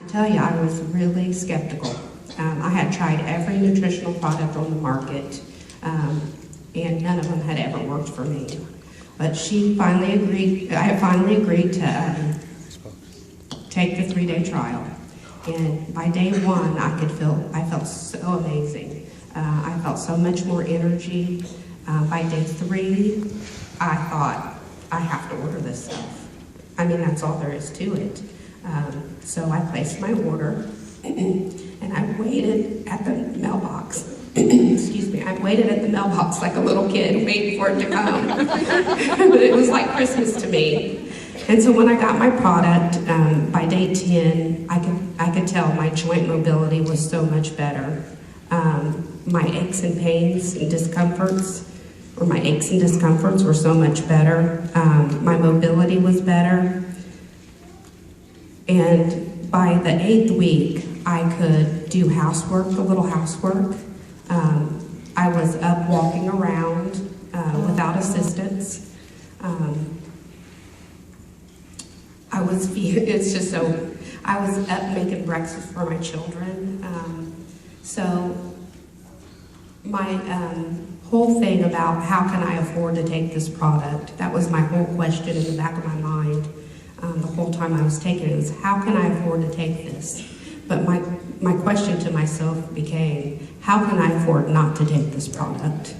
To tell you, I was really skeptical. I had tried every nutritional product on the market, and none of them had ever worked for me. But she finally agreed. I finally agreed to take the 3-day trial. And by day 1, I felt so amazing. I felt so much more energy. By day 3, I thought, I have to order this stuff. I mean, that's all there is to it. So I placed my order, and I waited at the mailbox. Excuse me, I waited at the mailbox like a little kid waiting for it to come. But it was like Christmas to me. And so when I got my product, by day 10, I could tell my joint mobility was so much better. My aches and pains and discomforts, were so much better. My mobility was better. And by the 8th week, I could do housework, a little housework. I was up walking around without assistance. I was up making breakfast for my children. So my whole thing about how can I afford to take this product, that was my whole question in the back of my mind the whole time I was taking it, was how can I afford to take this? But my question to myself became, how can I afford not to take this product?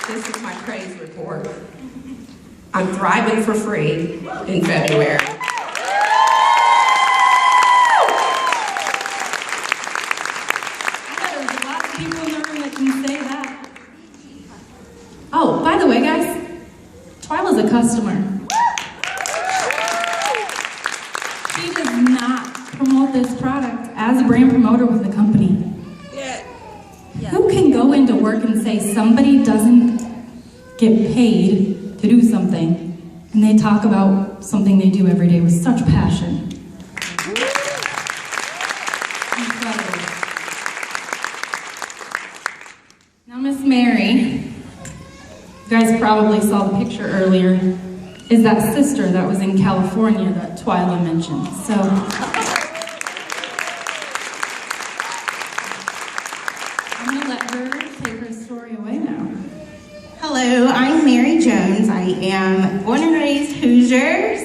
This is my praise report. I'm thriving for free in February. There's a lot of people in the room that can say that. Oh, by the way, guys, Twyla's a customer. She does not promote this product as a brand promoter with the company. Yeah. Who can go into work and say somebody doesn't get paid to do something, and they talk about something they do every day with such passion? Incredible. Now, Miss Mary, you guys probably saw the picture earlier, is that sister that was in California that Twyla mentioned. So, I'm going to let her take her story away now. Hello, I'm Mary Jones. I am born and raised Hoosier,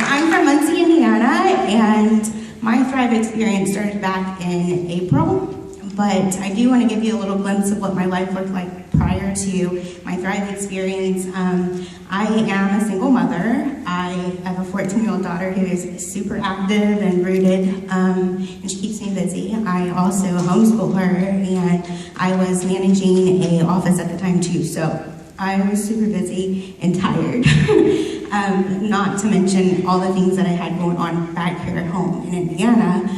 I'm from Muncie, Indiana, and my Thrive experience started back in April. But I do want to give you a little glimpse of what my life looked like prior to my Thrive experience. I am a single mother. I have a 14-year-old daughter who is super active and rooted, and she keeps me busy. I also homeschool her, and I was managing an office at the time too, so I was super busy and tired. Not to mention all the things that I had going on back here at home in Indiana.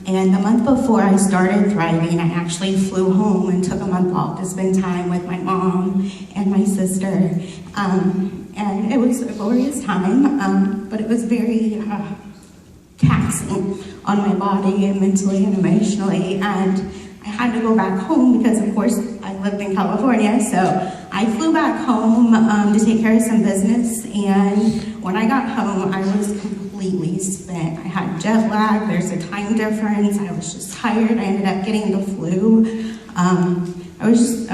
And the month before I started Thriving, I actually flew home and took a month off to spend time with my mom and my sister. And it was a glorious time, but it was very taxing on my body and mentally and emotionally. And I had to go back home because, of course, I lived in California. So I flew back home to take care of some business. And when I got home, I was completely spent. I had jet lag, there's a time difference, I was just tired, I ended up getting the flu. I was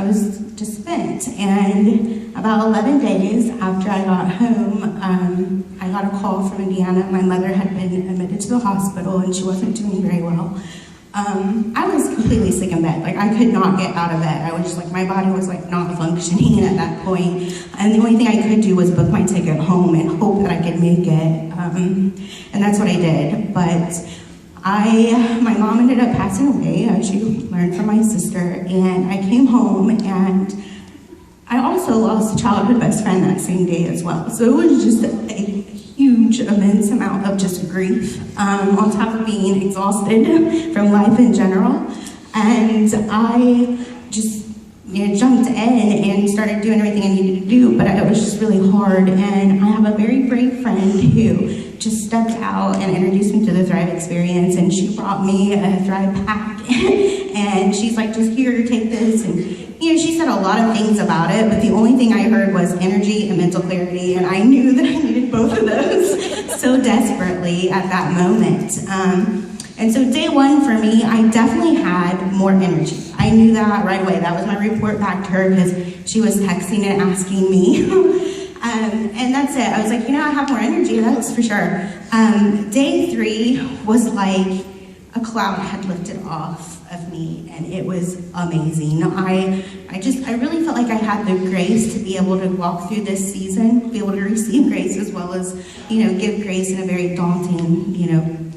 just spent. And about 11 days after I got home, I got a call from Indiana. My mother had been admitted to the hospital and she wasn't doing very well. I was completely sick in bed. Like, I could not get out of bed. I was just like, my body was like not functioning at that point. And the only thing I could do was book my ticket home and hope that I could make it. And that's what I did. But my mom ended up passing away, as you learned from my sister. And I came home and I also lost a childhood best friend that same day as well. So it was just a huge, immense amount of just grief, on top of being exhausted from life in general. And I just jumped in and started doing everything I needed to do, but it was just really hard. And I have a very brave friend who just stepped out and introduced me to the Thrive experience, and she brought me a Thrive pack, and she's like, just here, take this, and she said a lot of things about it, but the only thing I heard was energy and mental clarity, and I knew that I needed both of those so desperately at that moment. And so day one for me, I definitely had more energy. I knew that right away. That was my report back to her because she was texting and asking me. And that's it. I was like, I have more energy, that's for sure. Day 3 was like a cloud had lifted off of me, and it was amazing. I really felt like I had the grace to be able to walk through this season, be able to receive grace as well as, give grace in a very daunting,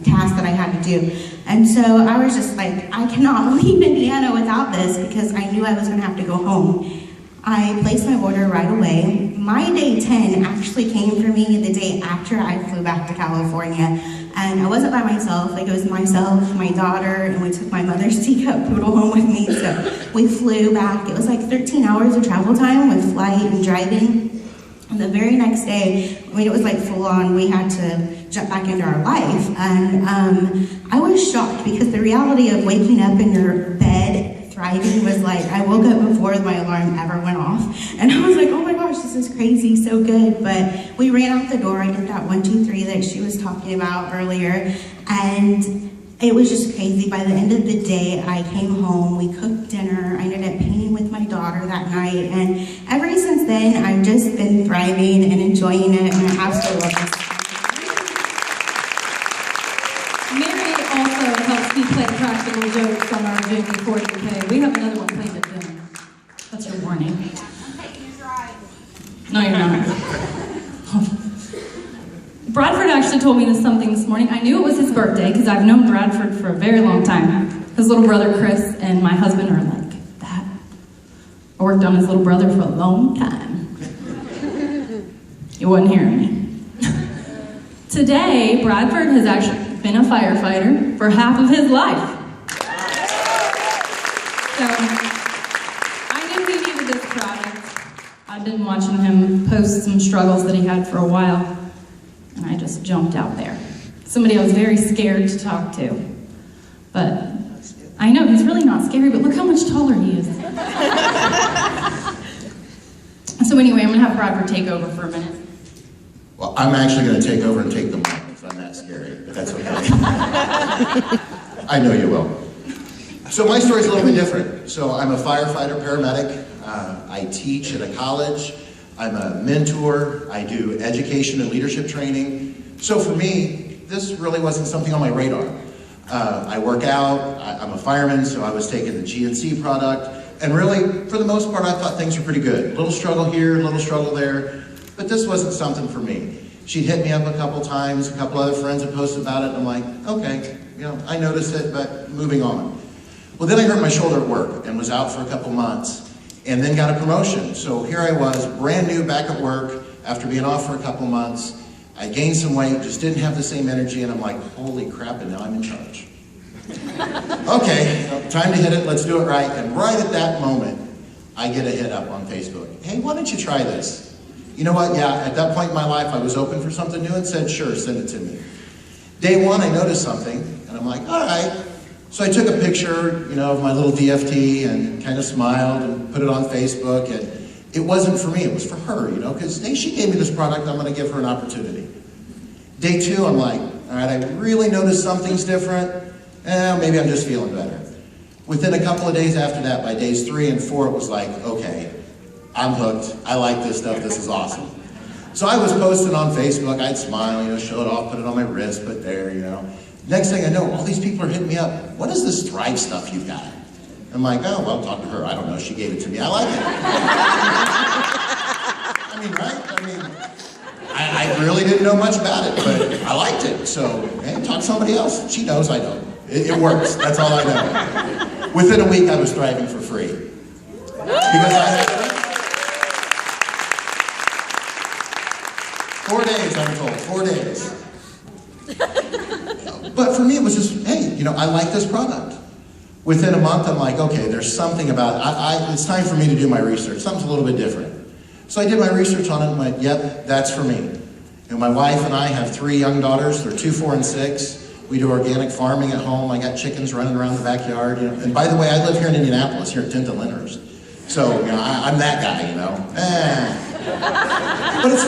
task that I had to do. And so I was just like, I cannot leave Indiana without this because I knew I was going to have to go home. I placed my order right away. My day 10 actually came for me the day after I flew back to California. And I wasn't by myself, it was myself, my daughter, and we took my mother's teacup poodle home with me. So we flew back. It was like 13 hours of travel time with flight and driving. And the very next day, it was like full on, we had to jump back into our life. And I was shocked because the reality of waking up in your bed thriving was like, I woke up before my alarm ever went off. And I was like, oh my gosh, this is crazy, so good. But we ran out the door. I did that 1, 2, 3 that she was talking about earlier. And it was just crazy. By the end of the day, I came home, we cooked dinner, I ended up painting with my daughter that night. And ever since then, I've just been thriving and enjoying it, and I absolutely love it. Mary also helps me play practical jokes on our Zoom recording page. We have another one played at Zoom. That's your warning. No, you're not. Bradford actually told me something this morning. I knew it was his birthday because I've known Bradford for a very long time. His little brother Chris and my husband are like that. I worked on his little brother for a long time. He wasn't hearing me. Today, Bradford has actually been a firefighter for half of his life. So, I knew he needed this product. I've been watching him post some struggles that he had for a while, and I just jumped out there. Somebody I was very scared to talk to. But I know, he's really not scary, but look how much taller he is. So anyway, I'm gonna have Bradford take over for a minute. Well, I'm actually gonna take over and take the mic if I'm that scary, but that's okay. I know you will. So my story's a little bit different. So I'm a firefighter, paramedic. I teach at a college. I'm a mentor. I do education and leadership training. So for me, this really wasn't something on my radar. I work out. I'm a fireman, so I was taking the GNC product. And really, for the most part, I thought things were pretty good. A little struggle here, a little struggle there. But this wasn't something for me. She'd hit me up a couple times. A couple other friends had posted about it. And I'm like, okay, I noticed it, but moving on. Well, then I hurt my shoulder at work and was out for a couple months. And then got a promotion. So here I was, brand new, back at work after being off for a couple months. I gained some weight, just didn't have the same energy, and I'm like, holy crap, and now I'm in charge. Okay, time to hit it, let's do it right. And right at that moment, I get a hit up on Facebook. Hey, why don't you try this? You know what, yeah, at that point in my life, I was open for something new and said, sure, send it to me. Day one, I noticed something, and I'm like, all right. So I took a picture, of my little DFT and kind of smiled and put it on Facebook. And it wasn't for me, it was for her, because hey, she gave me this product, I'm going to give her an opportunity. Day two, I'm like, all right, I really noticed something's different. Maybe I'm just feeling better. Within a couple of days after that, by days 3 and 4, it was like, okay, I'm hooked. I like this stuff. This is awesome. So I was posting on Facebook. I'd smile, show it off, put it on my wrist, put there, Next thing I know, all these people are hitting me up. What is this Thrive stuff you've got? I'm like, oh, well, talk to her. I don't know. She gave it to me. I like it. Right? I really didn't know much about it, but I liked it. So, hey, talk to somebody else. She knows I don't. It works. That's all I know. Within a week, I was thriving for free. Because I had 4 days, I'm told. 4 days. But for me, it was just, hey, I like this product. Within a month, I'm like, okay, there's something about it. It's time for me to do my research. Something's a little bit different. So I did my research on it and went, yep, that's for me. My wife and I have 3 young daughters. They're 2, 4, and 6. We do organic farming at home. I got chickens running around the backyard. And by the way, I live here in Indianapolis, here at Tinta Linders. So, I'm that guy, But it's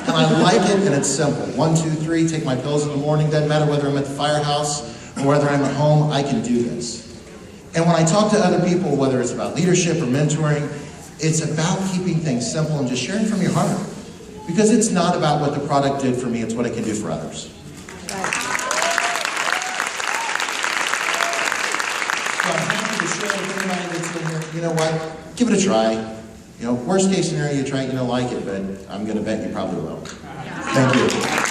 fun, and I like it, and it's simple. 1, 2, 3, take my pills in the morning. Doesn't matter whether I'm at the firehouse or whether I'm at home, I can do this. And when I talk to other people, whether it's about leadership or mentoring, it's about keeping things simple and just sharing from your heart. Because it's not about what the product did for me, it's what it can do for others. So I'm happy to share with anybody that's in here, you know what, give it a try. Worst case scenario, you try it, you don't like it, but I'm going to bet you probably will. Thank you.